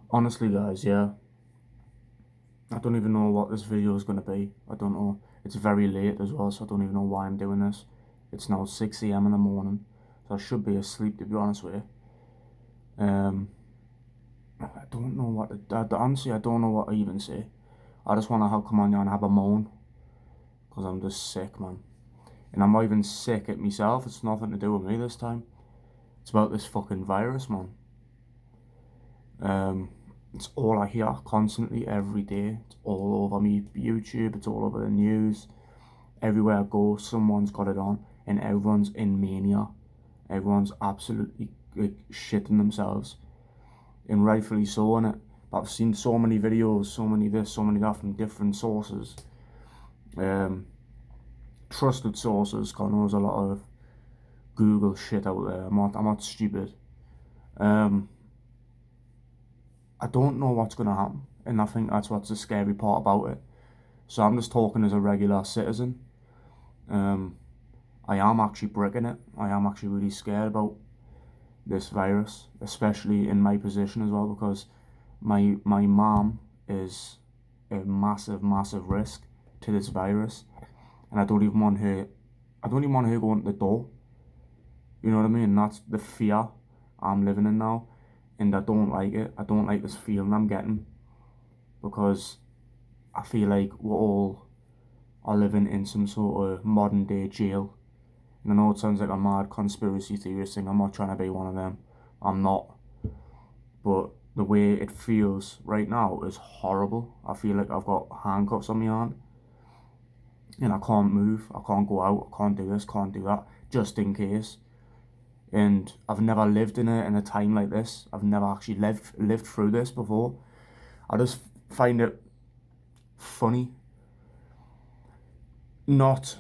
Honestly, guys, yeah, I don't even know what this video is going to be. I don't know. It's very late as well, so I don't even know why I'm doing this. It's now 6 a.m. in the morning, so I should be asleep, to be honest with you. I don't know what honestly, I don't know what to even say. I just want to come on here and have a moan, because I'm just sick, man. And I'm not even sick at myself. It's nothing to do with me this time. It's about this fucking virus, man. Um, it's all I hear constantly every day. It's all over me YouTube. It's all over the news. Everywhere I go, someone's got it on, and everyone's in mania. Everyone's absolutely like shitting themselves, and rightfully so, innit? But I've seen so many videos, so many this, so many that from different sources. Um, Trusted sources. God knows a lot of Google shit out there. I'm not stupid. Um, I don't know what's gonna happen, and I think that's what's the scary part about it. So I'm just talking as a regular citizen. Um, I am actually breaking it. I am actually really scared about this virus, especially in my position as well, because my mom is a massive risk to this virus, and I don't even want her going to the door. You know what I mean? That's the fear I'm living in now, and I don't like it. I don't like this feeling I'm getting, because I feel like we're all are living in some sort of modern day jail. And I know it sounds like a mad conspiracy theorist thing. I'm not trying to be one of them. I'm not. But the way it feels right now is horrible. I feel like I've got handcuffs on my hand, and I can't move. I can't go out. I can't do this. Can't do that. Just in case. And I've never lived in a time like this. I've never actually lived through this before. I just find it funny, not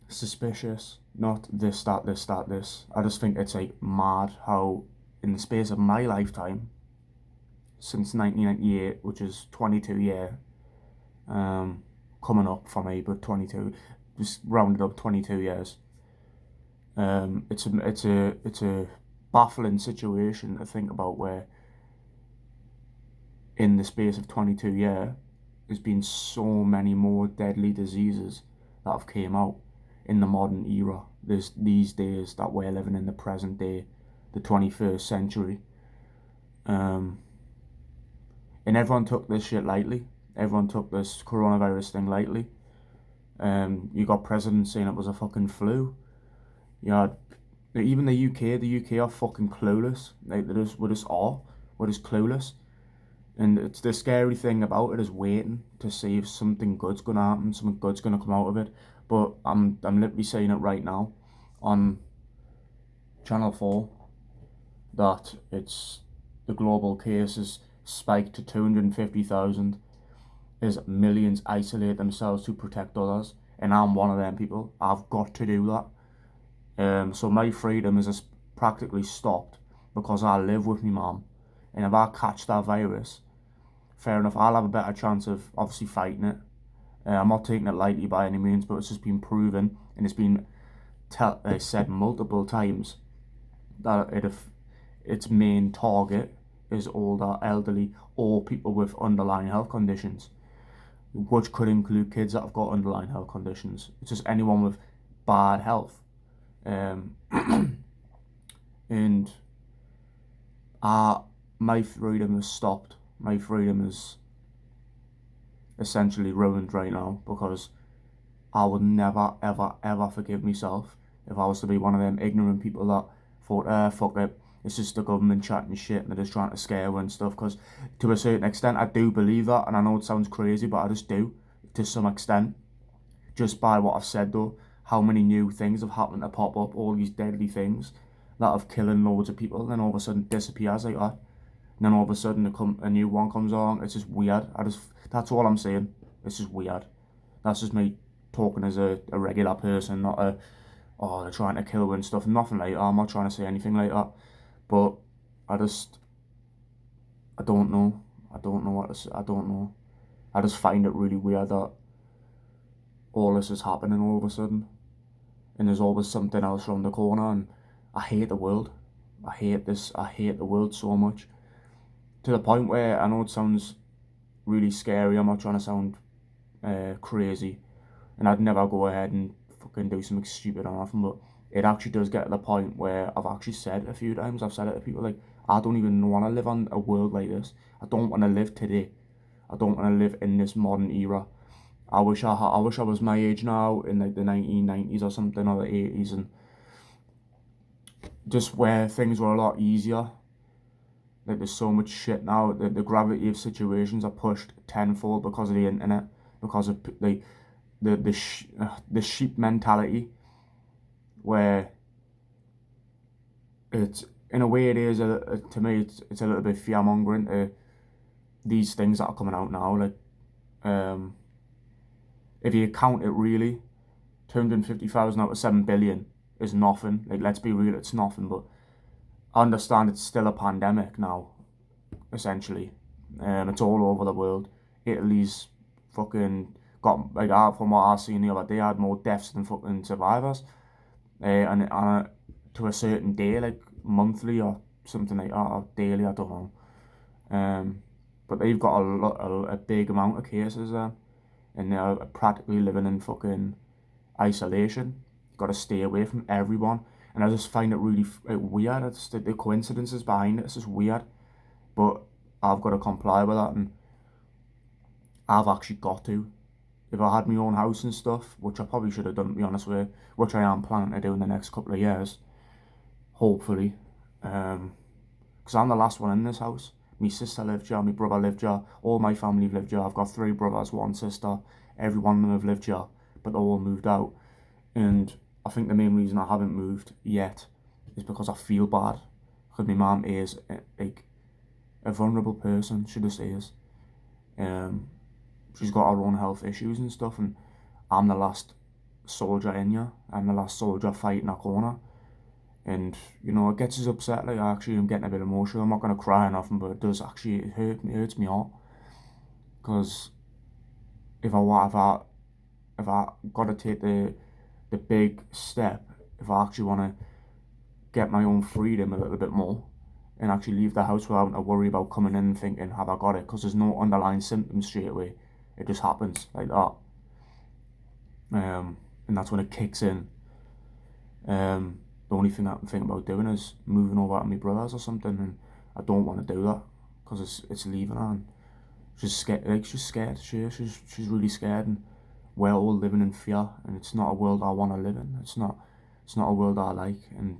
suspicious, not this, that, this, that, this. I just think it's like mad how in the space of my lifetime, since 1998, which is 22 year, coming up for me, but 22, just rounded up 22 years. It's a baffling situation to think about, where in the space of 22 year, there's been so many more deadly diseases that have came out in the modern era. There's these days that we're living in, the present day, the 21st century. Um, and everyone took this shit lightly. Everyone took this coronavirus thing lightly. You got presidents saying it was a fucking flu. You had even the UK. The UK are fucking clueless. We're just clueless. And it's the scary thing about it is waiting to see if something good's gonna happen, something good's gonna come out of it. But I'm literally saying it right now on Channel 4 that it's the global cases spiked to 250,000, as millions isolate themselves to protect others, and I'm one of them people. I've got to do that. So my freedom is practically stopped because I live with my mum, and if I catch that virus, fair enough, I'll have a better chance of obviously fighting it. I'm not taking it lightly by any means, but it's just been proven, and it's been said multiple times that its main target is older, elderly, or people with underlying health conditions, which could include kids that have got underlying health conditions. It's just anyone with bad health. Um, and my freedom is stopped. My freedom is essentially ruined right now, because I would never, ever, ever forgive myself if I was to be one of them ignorant people that thought, fuck it, it's just the government chatting shit and they're just trying to scare and stuff. Because to a certain extent, I do believe that, and I know it sounds crazy, but I just do to some extent. Just by what I've said though, how many new things have happened to pop up, all these deadly things that have killing loads of people, and then all of a sudden disappears like that. And then all of a sudden a new one comes along. It's just weird. That's all I'm saying. It's just weird. That's just me talking as a regular person, not oh, they're trying to kill and stuff. Nothing like that. I'm not trying to say anything like that. But I just, I don't know. I don't know what to say. I don't know. I just find it really weird that all this is happening all of a sudden, and there's always something else around the corner. And I hate the world. I hate this. I hate the world so much. to the point where I know it sounds really scary. I'm not trying to sound crazy, and I'd never go ahead and fucking do something stupid or nothing, but it actually does get to the point where I've actually said a few times, I've said it to people, like, I don't even want to live on a world like this. I don't want to live today. I don't want to live in this modern era. I wish I was my age now, in like the 1990s or something, or the 80s, and just where things were a lot easier. Like, there's so much shit now. The gravity of situations are pushed tenfold because of the internet, because of like the sheep mentality, where it's, in a way, it is to me, it's a little bit fear mongering to these things that are coming out now. Like, if you count it really, 250,000 out of 7 billion is nothing. Like, let's be real, it's nothing. But I understand it's still a pandemic now, essentially. It's all over the world. Italy's fucking got, like, from what I seen the other day, had more deaths than fucking survivors. And to a certain day, like monthly or something like that, or daily, I don't know. But they've got a big amount of cases there, and they're practically living in fucking isolation. You've got to stay away from everyone, and I just find it really weird. It's the coincidences behind it. It's just weird, but I've got to comply with that, and I've actually got to. If I had my own house and stuff, which I probably should have done, to be honest with you, which I am planning to do in the next couple of years, hopefully, because I'm the last one in this house. My sister lived here, my brother lived here, all my family have lived here. I've got 3 brothers, 1 sister. Every one of them have lived here, but they all moved out. And I think the main reason I haven't moved yet is because I feel bad. Because my mum is like a vulnerable person, she just is. She's got her own health issues and stuff, and I'm the last soldier in here. I'm the last soldier fighting a corner. And, you know, it gets us upset. Like, I actually am getting a bit emotional. I'm not going to cry or nothing, but it does actually, it hurts me heart. Because if I got to take the big step, if I actually want to get my own freedom a little bit more, and actually leave the house without having to worry about coming in and thinking, have I got it? Because there's no underlying symptoms straight away. It just happens like that. And that's when it kicks in. The only thing I can think about doing is moving over to my brother's or something, and I don't want to do that because it's leaving her, and she's scared. Like, she's scared. She's really scared, and we're all living in fear, and it's not a world I want to live in. It's not a world I like, and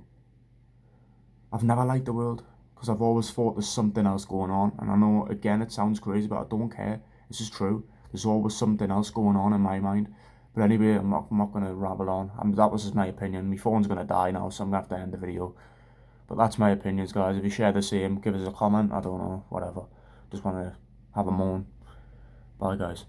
I've never liked the world because I've always thought there's something else going on. And I know, again, it sounds crazy, but I don't care. This is true. There's always something else going on in my mind. But anyway, I'm not going to rabble on. That was just my opinion. My phone's going to die now, so I'm going to have to end the video. But that's my opinions, guys. If you share the same, give us a comment. I don't know, whatever. Just want to have a moan. Bye, guys.